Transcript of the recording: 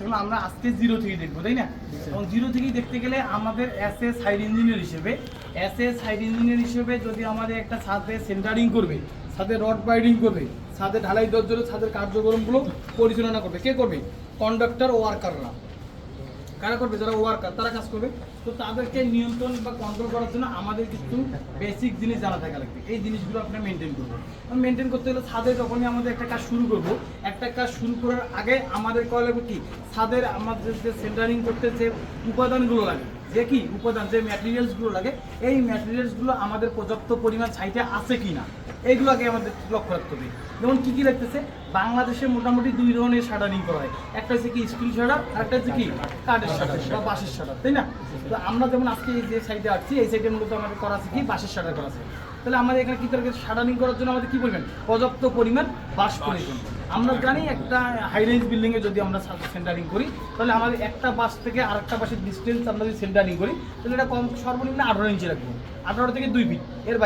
যেমন আমরা আজকে জিরো থেকে দেখবো, তাই না? এবং জিরো থেকেই দেখতে গেলে আমাদের সাইড ইঞ্জিনিয়ার হিসেবে যদি আমাদের একটা ছাদে সেন্টারিং করবে, ছাদে রড বাইডিং করবে, ছাদে ঢালাই দেওয়ার জন্য ছাদের কার্যক্রমগুলো পরিচালনা করবে, কে করবে? কন্ডাক্টর ওয়ার্কাররা। কারা করবে? যারা ওয়ার্কার, তারা কাজ করবে। তো তাদেরকে নিয়ন্ত্রণ বা কন্ট্রোল করার জন্য আমাদের কিছু বেসিক জিনিস জানা থাকা লাগবে। এই জিনিসগুলো আপনার মেনটেন করবো। মেনটেন করতে গেলে ছাদে যখনই আমাদের একটা কাজ শুরু করবো, একটা কাজ শুরু করার আগে আমাদের করা লাগবে কি, ছাদের আমাদের যে সেন্টারিং করতে যে উপাদানগুলো লাগে, যে কি উপাদান, যে ম্যাটেরিয়ালসগুলো লাগে, এই ম্যাটেরিয়ালসগুলো আমাদের পর্যাপ্ত পরিমাণ সাইটে আছে কি না, এইগুলোকে আমাদের লক্ষ্য রাখতে হবে। যেমন কী কী লাগতেছে, বাংলাদেশে মোটামুটি 2 ধরনের শাটারিং করা হয়। একটা হচ্ছে কি স্টিল শাটার, আর একটা হচ্ছে কি কাঠের শাটার বা বাঁশের শাটার, তাই না? তো আমরা যেমন আজকে এই যে সাইডে আসছি, এই সাইডের মূলত আমাদের করা আছে কি বাঁশের শাটার করা আছে। তাহলে আমাদের এখানে কী দরকার, শাটারিং করার জন্য আমাদের কী পরিমাণ, পর্যাপ্ত পরিমাণ বাঁশ প্রয়োজন। আমরা জানি একটা হাই রেঞ্জ বিল্ডিংয়ে যদি আমরা সেন্টারিং করি, তাহলে আমাদের একটা বাঁশ থেকে আরেকটা বাঁশের ডিস্টেন্স আমরা যদি সেন্টারিং করি, তাহলে এটা কম সর্বনিম্ন 18 ইঞ্চি রাখবো, 18 থেকে 2 ফিট। এর